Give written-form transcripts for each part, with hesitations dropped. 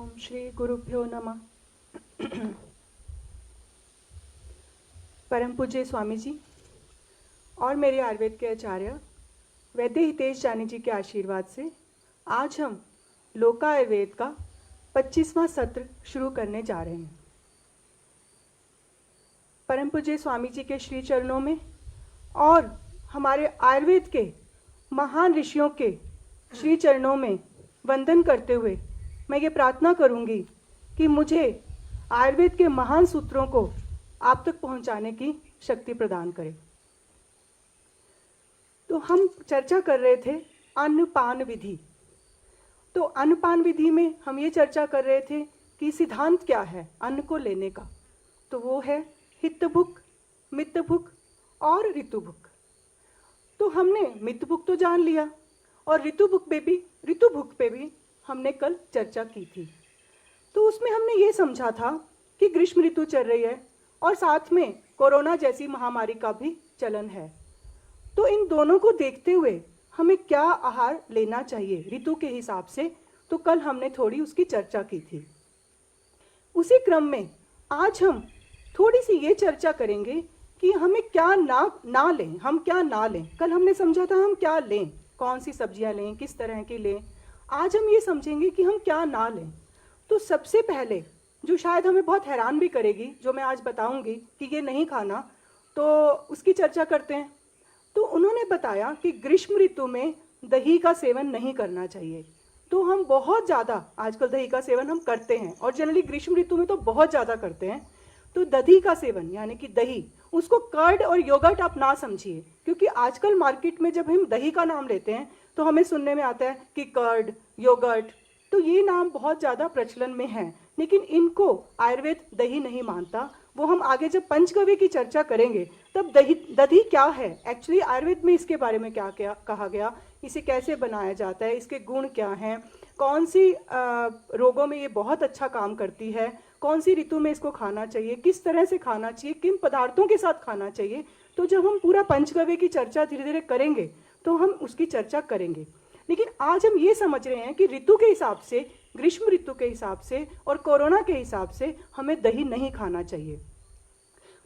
ओम श्री गुरुभ्यो नमः। परम पूज्य स्वामी जी और मेरे आयुर्वेद के आचार्य वैद्य हितेश जानी जी के आशीर्वाद से आज हम लोका आयुर्वेद का 25वां सत्र शुरू करने जा रहे हैं। परम पूज्य स्वामी जी के श्री चरणों में और हमारे आयुर्वेद के महान ऋषियों के श्री चरणों में वंदन करते हुए मैं ये प्रार्थना करूंगी कि मुझे आयुर्वेद के महान सूत्रों को आप तक पहुंचाने की शक्ति प्रदान करें। तो हम चर्चा कर रहे थे अन्नपान विधि। तो अन्नपान विधि में हम ये चर्चा कर रहे थे कि सिद्धांत क्या है अन्न को लेने का। तो वो है हितभुक, मितभुक और ऋतुभुक। तो हमने मितभुक तो जान लिया और ऋतुभुक पे भी हमने कल चर्चा की थी। तो उसमें हमने ये समझा था कि ग्रीष्म ऋतु चल रही है और साथ में कोरोना जैसी महामारी का भी चलन है। तो इन दोनों को देखते हुए हमें क्या आहार लेना चाहिए ऋतु के हिसाब से, तो कल हमने थोड़ी उसकी चर्चा की थी। उसी क्रम में आज हम थोड़ी सी ये चर्चा करेंगे कि हमें क्या ना लें, हम क्या ना लें। कल हमने समझा था हम क्या लें, कौन सी सब्जियां लें, किस तरह की लें। आज हम ये समझेंगे कि हम क्या ना लें। तो सबसे पहले जो शायद हमें बहुत हैरान भी करेगी, जो मैं आज बताऊंगी कि ये नहीं खाना, तो उसकी चर्चा करते हैं। तो उन्होंने बताया कि ग्रीष्म ऋतु में दही का सेवन नहीं करना चाहिए। तो हम बहुत ज़्यादा आजकल दही का सेवन हम करते हैं और जनरली ग्रीष्म ऋतु में तो बहुत ज़्यादा करते हैं। तो दही का सेवन यानी कि दही, उसको कर्ड और योगर्ट आप ना समझिए, क्योंकि आजकल मार्केट में जब हम दही का नाम लेते हैं तो हमें सुनने में आता है कि कर्ड, योगर्ट, तो ये नाम बहुत ज़्यादा प्रचलन में है, लेकिन इनको आयुर्वेद दही नहीं मानता। वो हम आगे जब पंचगव्य की चर्चा करेंगे तब दही क्या है, एक्चुअली आयुर्वेद में इसके बारे में क्या क्या कहा गया, इसे कैसे बनाया जाता है, इसके गुण क्या हैं, कौन सी रोगों में ये बहुत अच्छा काम करती है, कौन सी ऋतु में इसको खाना चाहिए, किस तरह से खाना चाहिए, किन पदार्थों के साथ खाना चाहिए। तो जब हम पूरा पंचगव्य की चर्चा धीरे धीरे करेंगे तो हम उसकी चर्चा करेंगे। लेकिन आज हम ये समझ रहे हैं कि ऋतु के हिसाब से, ग्रीष्म ऋतु के हिसाब से और कोरोना के हिसाब से हमें दही नहीं खाना चाहिए।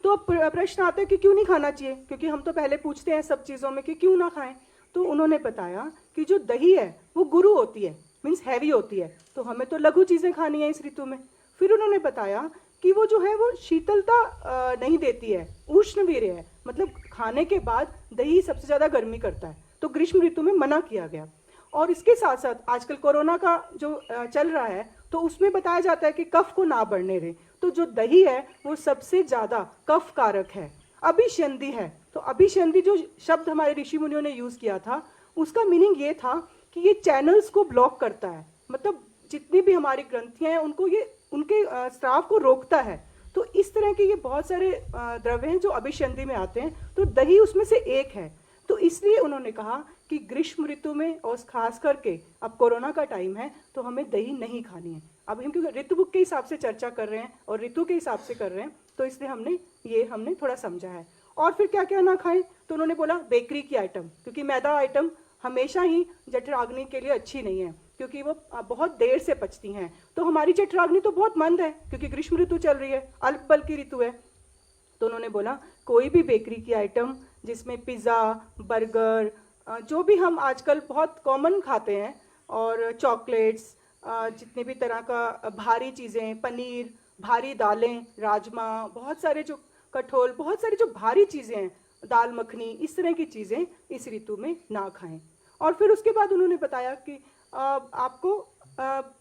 तो अब प्रश्न आता है कि क्यों नहीं खाना चाहिए, क्योंकि हम तो पहले पूछते हैं सब चीज़ों में कि क्यों ना खाएं। तो उन्होंने बताया कि जो दही है वो गुरु होती है, मीन्स हैवी होती है, तो हमें तो लघु चीज़ें खानी है इस ऋतु में। फिर उन्होंने बताया कि वो जो है वो शीतलता नहीं देती है, उष्णवीर्य है, मतलब खाने के बाद दही सबसे ज़्यादा गर्मी करता है, तो ग्रीष्म ऋतु में मना किया गया। और इसके साथ साथ आजकल कोरोना का जो चल रहा है तो उसमें बताया जाता है कि कफ को ना बढ़ने दें। तो जो दही है वो सबसे ज़्यादा कफ कारक है, अभिशंदी है। तो अभिशंदी जो शब्द हमारे ऋषि मुनियों ने यूज़ किया था, उसका मीनिंग ये था कि ये चैनल्स को ब्लॉक करता है, मतलब जितनी भी हमारी ग्रंथियाँ हैं उनको ये उनके स्राव को रोकता है। तो इस तरह के ये बहुत सारे द्रव्य हैं जो अभिशंदी में आते हैं, तो दही उसमें से एक है। तो इसलिए उन्होंने कहा कि ग्रीष्म ऋतु में और खास करके अब कोरोना का टाइम है तो हमें दही नहीं खानी है। अब हम क्योंकि ऋतुभुक के हिसाब से चर्चा कर रहे हैं और ऋतु के हिसाब से कर रहे हैं, तो इसलिए हमने थोड़ा समझा है। और फिर क्या क्या ना खाएं, तो उन्होंने बोला बेकरी की आइटम, क्योंकि मैदा आइटम हमेशा ही जठराग्नि के लिए अच्छी नहीं है, क्योंकि वो बहुत देर से पचती हैं। तो हमारी जठराग्नि तो बहुत मंद है क्योंकि ग्रीष्म ऋतु चल रही है, अल्प बल की ऋतु है। तो उन्होंने बोला कोई भी बेकरी की आइटम जिसमें पिज़्ज़ा, बर्गर, जो भी हम आजकल बहुत कॉमन खाते हैं, और चॉकलेट्स, जितने भी तरह का भारी चीज़ें, पनीर, भारी दालें, राजमा, बहुत सारे जो कठोल, बहुत सारी जो भारी चीज़ें हैं, दाल मखनी, इस तरह की चीज़ें इस ऋतु में ना खाएं। और फिर उसके बाद उन्होंने बताया कि आपको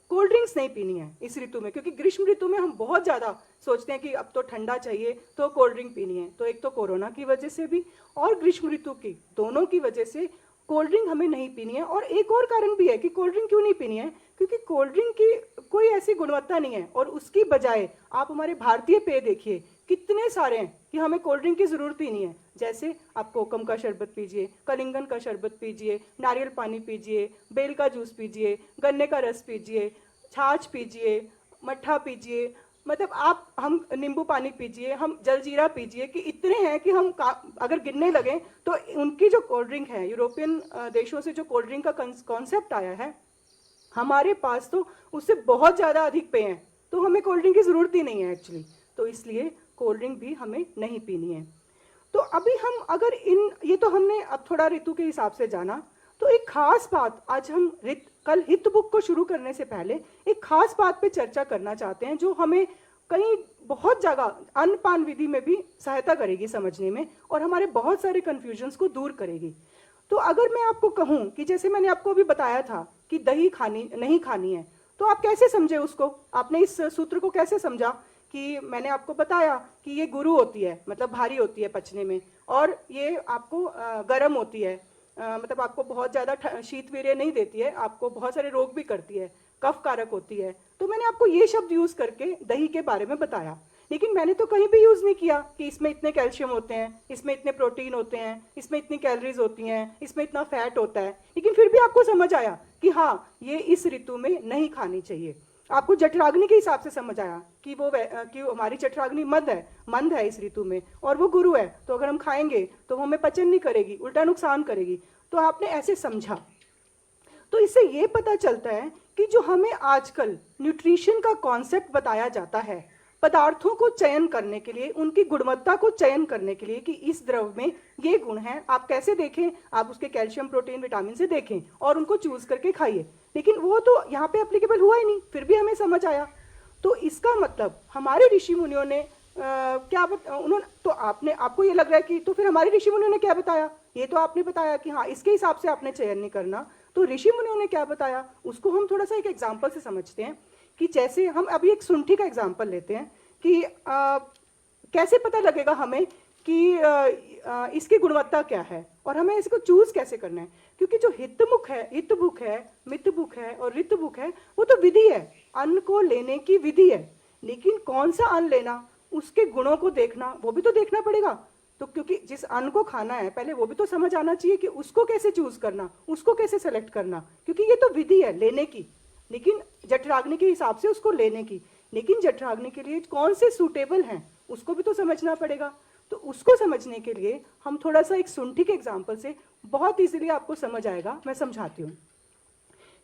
कोल्ड ड्रिंक्स नहीं पीनी है इस ऋतु में, क्योंकि ग्रीष्म ऋतु में हम बहुत ज़्यादा सोचते हैं कि अब तो ठंडा चाहिए तो कोल्ड ड्रिंक पीनी है। तो एक तो कोरोना की वजह से भी और ग्रीष्म ऋतु की दोनों की वजह से कोल्ड ड्रिंक हमें नहीं पीनी है। और एक और कारण भी है कि कोल्ड ड्रिंक क्यों नहीं पीनी है, क्योंकि कोल्ड ड्रिंक की कोई ऐसी गुणवत्ता नहीं है, और उसकी बजाय आप हमारे भारतीय पेय देखिए कितने सारे हैं कि हमें कोल्ड ड्रिंक की ज़रूरत ही नहीं है। जैसे आप कोकम का शरबत पीजिए, कलिंगन का शरबत पीजिए, नारियल पानी पीजिए, बेल का जूस पीजिए, गन्ने का रस पीजिए, छाछ पीजिए, मट्ठा पीजिए, मतलब हम नींबू पानी पीजिए, हम जलजीरा पीजिए, कि इतने हैं कि हम अगर गिनने लगें तो उनकी जो कोल्ड ड्रिंक है, यूरोपियन देशों से जो कोल्ड ड्रिंक का कॉन्सेप्ट आया है, हमारे पास तो उससे बहुत ज़्यादा अधिक पेय हैं, तो हमें कोल्ड ड्रिंक की ज़रूरत ही नहीं है एक्चुअली। तो इसलिए कोल्ड ड्रिंक भी हमें नहीं पीनी है। तो अभी हम अगर ये तो हमने अब थोड़ा ऋतु के हिसाब से जाना। तो एक खास बात आज हम कल हित बुक को शुरू करने से पहले एक खास बात पे चर्चा करना चाहते हैं, जो हमें कहीं बहुत जगह अन्नपान विधि में भी सहायता करेगी समझने में, और हमारे बहुत सारे कन्फ्यूजन्स को दूर करेगी। तो अगर मैं आपको कहूं कि जैसे मैंने आपको अभी बताया था कि दही खानी नहीं खानी है, तो आप कैसे समझे उसको? आपने इस सूत्र को कैसे समझा कि मैंने आपको बताया कि ये गुरु होती है, मतलब भारी होती है पचने में, और ये आपको गर्म होती है, मतलब आपको बहुत ज़्यादा शीत वीर्य नहीं देती है, आपको बहुत सारे रोग भी करती है, कफ कारक होती है। तो मैंने आपको ये शब्द यूज़ करके दही के बारे में बताया, लेकिन मैंने तो कहीं भी यूज़ नहीं किया कि इसमें इतने कैल्शियम होते हैं, इसमें इतने प्रोटीन होते हैं, इसमें इतनी कैलोरीज होती हैं, इसमें इतना फैट होता है। लेकिन फिर भी आपको समझ आया कि हाँ, ये इस ऋतु में नहीं खानी चाहिए। आपको जठराग्नि के हिसाब से समझ आया कि कि हमारी जठराग्नि मंद है इस ऋतु में, और वो गुरु है, तो अगर हम खाएंगे तो वो हमें पचन नहीं करेगी, उल्टा नुकसान करेगी। तो आपने ऐसे समझा। तो इससे ये पता चलता है कि जो हमें आजकल न्यूट्रिशन का कॉन्सेप्ट बताया जाता है, पदार्थों को चयन करने के लिए, उनकी गुणवत्ता को चयन करने के लिए कि इस द्रव में ये गुण हैं, आप कैसे देखें? आप उसके कैल्शियम, प्रोटीन, विटामिन से देखें और उनको चूज करके खाइए। लेकिन वो तो यहाँ पे एप्लीकेबल हुआ ही नहीं, फिर भी हमें समझ आया। तो इसका मतलब हमारे ऋषि मुनियों ने उन्होंने तो आपको ये लग रहा है कि तो फिर हमारे ऋषि मुनियों ने क्या बताया? ये तो आपने बताया कि हाँ, इसके हिसाब से आपने चयन नहीं करना। तो ऋषि मुनियों ने क्या बताया उसको हम थोड़ा सा एक एग्जाम्पल से समझते हैं। कि जैसे हम अभी एक शुंठी का एग्जाम्पल लेते हैं कि कैसे पता लगेगा हमें कि इसकी गुणवत्ता क्या है और हमें इसको चूज कैसे करना है। क्योंकि जो हितमुख है, हितभुक है, मितभुक है और ऋतभुक है, वो तो विधि है, अन्न को लेने की विधि है। लेकिन कौन सा अन्न लेना, उसके गुणों को देखना, वो भी तो देखना पड़ेगा। तो क्योंकि जिस अन्न को खाना है पहले वो भी तो समझ आना चाहिए कि उसको कैसे चूज करना, उसको कैसे सेलेक्ट करना, क्योंकि ये तो विधि है लेने की, लेकिन जठराग्नि के हिसाब से उसको लेने की। लेकिन जठराग्नि के लिए कौन से सूटेबल हैं उसको भी तो समझना पड़ेगा। तो उसको समझने के लिए हम थोड़ा सा एक शुंठी के एग्जाम्पल से, बहुत इजीली आपको समझ आएगा, मैं समझाती हूँ।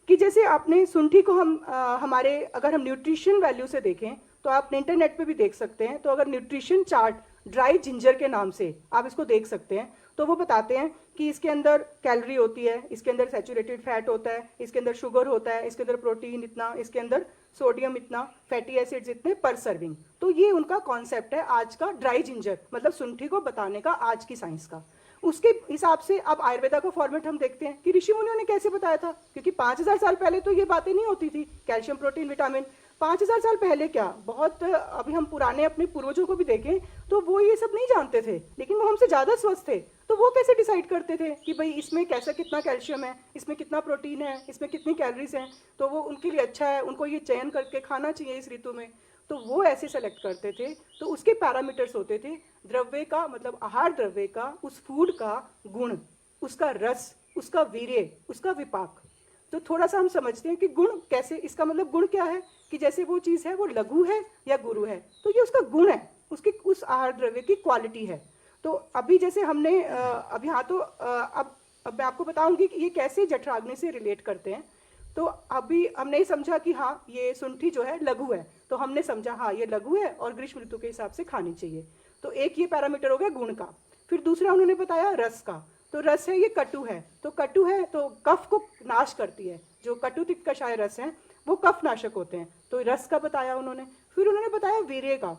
कि जैसे आपने शुंठी को हमारे अगर हम न्यूट्रिशन वैल्यू से देखें तो आप इंटरनेट पे भी देख सकते हैं। तो अगर न्यूट्रिशन चार्ट ड्राई जिंजर के नाम से आप इसको देख सकते हैं, तो वो बताते हैं कि इसके अंदर कैलोरी होती है, इसके अंदर सैचुरेटेड फैट होता है, इसके अंदर शुगर होता है, इसके अंदर प्रोटीन इतना, इसके अंदर सोडियम इतना, फैटी एसिड्स इतने पर सर्विंग। तो ये उनका कॉन्सेप्ट है आज का ड्राई जिंजर, मतलब शुंठी को बताने का आज की साइंस का। उसके हिसाब से अब आयुर्वेदा का फॉर्मेट हम देखते हैं कि ऋषि मुनियों ने कैसे बताया था, क्योंकि 5000 साल पहले तो ये बातें नहीं होती थी, कैल्शियम, प्रोटीन, विटामिन। 5000 साल पहले क्या, बहुत अभी हम पुराने अपने पूर्वजों को भी देखें तो वो ये सब नहीं जानते थे, लेकिन वो हमसे ज्यादा स्वस्थ थे। तो वो कैसे डिसाइड करते थे कि भाई इसमें कैसा कितना कैल्शियम है, इसमें कितना प्रोटीन है, इसमें कितनी कैलोरीज हैं, तो वो उनके लिए अच्छा है, उनको ये चयन करके खाना चाहिए इस ऋतु में। तो वो ऐसे सेलेक्ट करते थे। तो उसके पैरामीटर्स होते थे द्रव्य का, मतलब आहार द्रव्य का, उस फूड का गुण, उसका रस, उसका वीर्य, उसका विपाक। तो थोड़ा सा हम समझते हैं कि गुण कैसे, इसका मतलब गुण क्या है कि जैसे वो चीज़ है वो लघु है या गुरु है, तो ये उसका गुण है, उसकी उस आहार द्रव्य की क्वालिटी है। तो अभी जैसे हमने अभी हाँ, तो अब मैं आपको बताऊंगी कि ये कैसे जठराग्नि से रिलेट करते हैं। तो अभी हमने समझा कि हाँ, ये शुंठी जो है लघु है, तो हमने समझा हाँ ये लघु है और ग्रीष्म ऋतु के हिसाब से खानी चाहिए। तो एक ये पैरामीटर हो गया गुण का। फिर दूसरा उन्होंने बताया रस का। तो रस है, ये कटु है, तो कटु है तो कफ को नाश करती है, जो कटु तिक्त कषाय रस है वो कफ नाशक होते हैं, तो रस का बताया उन्होंने। फिर उन्होंने बताया वीर्य का।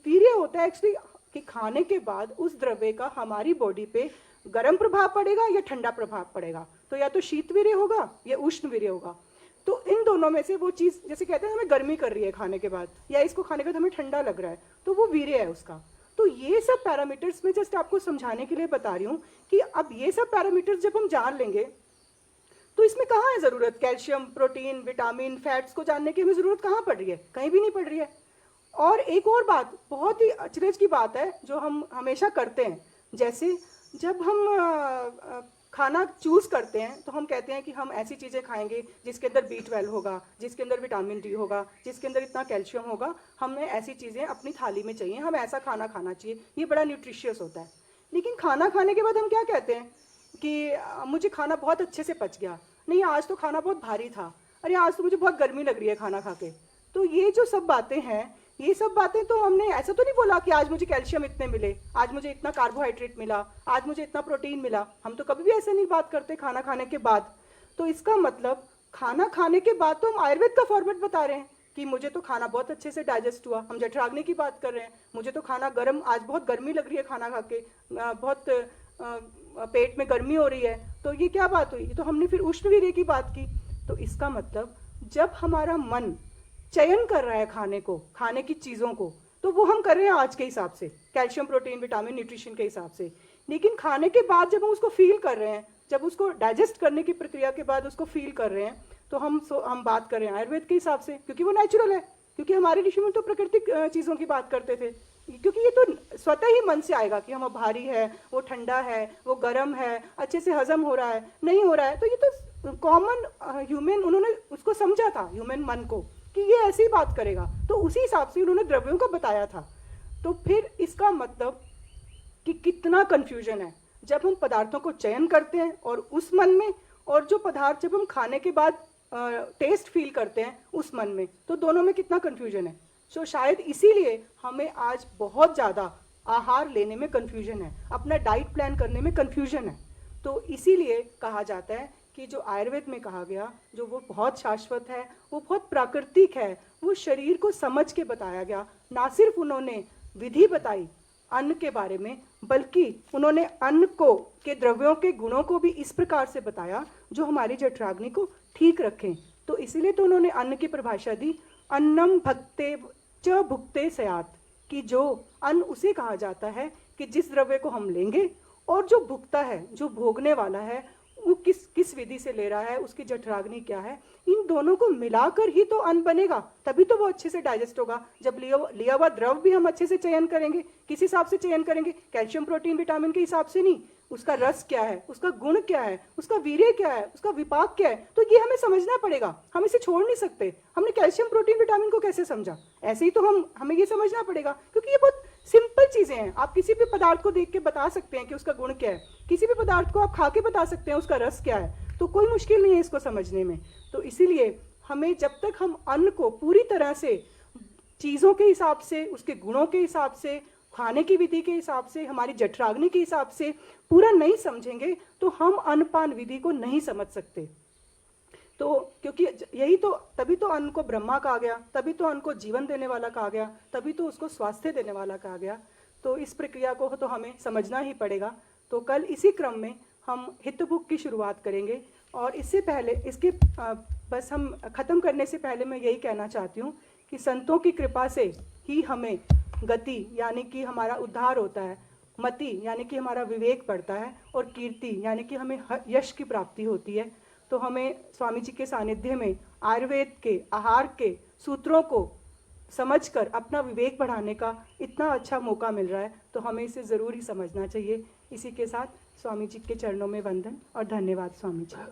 वीर्य होता है एक्चुअली कि खाने के बाद उस द्रव्य का हमारी बॉडी पे गर्म प्रभाव पड़ेगा या ठंडा प्रभाव पड़ेगा, तो या तो शीत वीर्य होगा या उष्ण वीर्य होगा। तो इन दोनों में से वो चीज़, जैसे कहते हैं हमें गर्मी कर रही है खाने के बाद, या इसको खाने के बाद हमें ठंडा लग रहा है, तो वो वीर्य है उसका। तो ये सब पैरामीटर्स में जस्ट आपको समझाने के लिए बता रही हूँ कि अब ये सब पैरामीटर्स जब हम जान लेंगे तो इसमें कहाँ है ज़रूरत कैल्शियम, प्रोटीन, विटामिन, फैट्स को जानने की हमें ज़रूरत कहाँ पड़ रही है? कहीं भी नहीं पड़ रही है। और एक और बात, बहुत ही अचरज की बात है जो हम हमेशा करते हैं, जैसे जब हम खाना चूज़ करते हैं तो हम कहते हैं कि हम ऐसी चीज़ें खाएंगे जिसके अंदर B12 होगा, जिसके अंदर विटामिन डी होगा, जिसके अंदर इतना कैल्शियम होगा, हमें ऐसी चीज़ें अपनी थाली में चाहिए, हमें ऐसा खाना खाना चाहिए, ये बड़ा न्यूट्रिशियस होता है। लेकिन खाना खाने के बाद हम क्या कहते हैं कि मुझे खाना बहुत अच्छे से पच गया, नहीं आज तो खाना बहुत भारी था, अरे आज तो मुझे बहुत गर्मी लग रही है खाना खा के। तो ये जो सब बातें हैं, ये सब बातें तो हमने ऐसा तो नहीं बोला कि आज मुझे कैल्शियम इतने मिले, आज मुझे इतना कार्बोहाइड्रेट मिला, आज मुझे इतना प्रोटीन मिला। हम तो कभी भी ऐसे नहीं बात करते खाना खाने के बाद। तो इसका मतलब खाना खाने के बाद तो हम आयुर्वेद का फॉर्मेट बता रहे हैं कि मुझे तो खाना बहुत अच्छे से डाइजेस्ट हुआ। हम जठराग्नि की बात कर रहे हैं, मुझे तो खाना गर्म, आज बहुत गर्मी लग रही है खाना खा के, बहुत पेट में गर्मी हो रही है। तो ये क्या बात हुई? तो हमने फिर उष्णवीर्य की बात की। तो इसका मतलब जब हमारा मन चयन कर रहा है खाने को, खाने की चीज़ों को, तो वो हम कर रहे हैं आज के हिसाब से, कैल्शियम, प्रोटीन, विटामिन, न्यूट्रिशन के हिसाब से। लेकिन खाने के बाद जब हम उसको फील कर रहे हैं, जब उसको डाइजेस्ट करने की प्रक्रिया के बाद उसको फील कर रहे हैं, तो हम बात कर रहे हैं आयुर्वेद के हिसाब से, क्योंकि वो नेचुरल है। क्योंकि हमारे ऋषि मुनि तो प्राकृतिक चीज़ों की बात करते थे, क्योंकि ये तो स्वतः ही मन से आएगा कि हम भारी है, वो ठंडा है, वो गर्म है, अच्छे से हजम हो रहा है, नहीं हो रहा है। तो ये तो कॉमन ह्यूमन, उन्होंने उसको समझा था, ह्यूमन मन को, कि ये ऐसे ही बात करेगा। तो उसी हिसाब से उन्होंने द्रव्यों को बताया था। तो फिर इसका मतलब कि कितना कन्फ्यूजन है जब हम पदार्थों को चयन करते हैं और उस मन में, और जो पदार्थ जब हम खाने के बाद टेस्ट फील करते हैं उस मन में, तो दोनों में कितना कन्फ्यूजन है। तो शायद इसीलिए हमें आज बहुत ज़्यादा आहार लेने में कन्फ्यूजन है, अपना डाइट प्लान करने में कन्फ्यूजन है। तो इसीलिए कहा जाता है कि जो आयुर्वेद में कहा गया, जो वो बहुत शाश्वत है, वो बहुत प्राकृतिक है, वो शरीर को समझ के बताया गया। ना सिर्फ उन्होंने विधि बताई अन्न के बारे में, बल्कि उन्होंने अन्न को के द्रव्यों के गुणों को भी इस प्रकार से बताया जो हमारी जठराग्नि को ठीक रखें। तो इसीलिए तो उन्होंने अन्न की परिभाषा दी, अन्नम भक्ते च भुक्ते स्यात्, कि जो अन्न उसे कहा जाता है कि जिस द्रव्य को हम लेंगे, और जो भुगता है, जो भोगने वाला है, वो किस विधि से ले रहा है, उसकी जठराग्नि क्या है, इन दोनों को मिलाकर ही तो अन्न बनेगा, तभी तो वो अच्छे से डाइजेस्ट होगा। जब लिया हुआ द्रव भी हम अच्छे से चयन करेंगे, किस हिसाब से चयन करेंगे? कैल्शियम, प्रोटीन, विटामिन के हिसाब से नहीं, उसका रस क्या है, उसका गुण क्या है, उसका वीर्य क्या है, उसका विपाक क्या है। तो ये हमें समझना पड़ेगा, हम इसे छोड़ नहीं सकते। हमने कैल्शियम, प्रोटीन, विटामिन को कैसे समझा, ऐसे ही तो हमें ये समझना पड़ेगा, क्योंकि ये बहुत सिंपल चीजें हैं। आप किसी भी पदार्थ को देख के बता सकते हैं कि उसका गुण क्या है, किसी भी पदार्थ को आप खा के बता सकते हैं उसका रस क्या है। तो कोई मुश्किल नहीं है इसको समझने में। तो इसीलिए हमें, जब तक हम अन्न को पूरी तरह से चीज़ों के हिसाब से, उसके गुणों के हिसाब से, खाने की विधि के हिसाब से, हमारी जठराग्नि के हिसाब से पूरा नहीं समझेंगे, तो हम अन्नपान विधि को नहीं समझ सकते। तो क्योंकि यही तो, तभी तो अन्न को ब्रह्मा कहा गया, तभी तो अन्न को जीवन देने वाला कहा गया, तभी तो उसको स्वास्थ्य देने वाला कहा गया। तो इस प्रक्रिया को तो हमें समझना ही पड़ेगा। तो कल इसी क्रम में हम हितभुक की शुरुआत करेंगे। और इससे पहले, इसके बस हम ख़त्म करने से पहले मैं यही कहना चाहती हूँ कि संतों की कृपा से ही हमें गति, यानी कि हमारा उद्धार होता है, मति यानी कि हमारा विवेक बढ़ता है, और कीर्ति यानी कि हमें यश की प्राप्ति होती है। तो हमें स्वामी जी के सानिध्य में आयुर्वेद के आहार के सूत्रों को समझकर अपना विवेक बढ़ाने का इतना अच्छा मौका मिल रहा है, तो हमें इसे ज़रूर ही समझना चाहिए। इसी के साथ स्वामी जी के चरणों में वंदन और धन्यवाद स्वामी जी।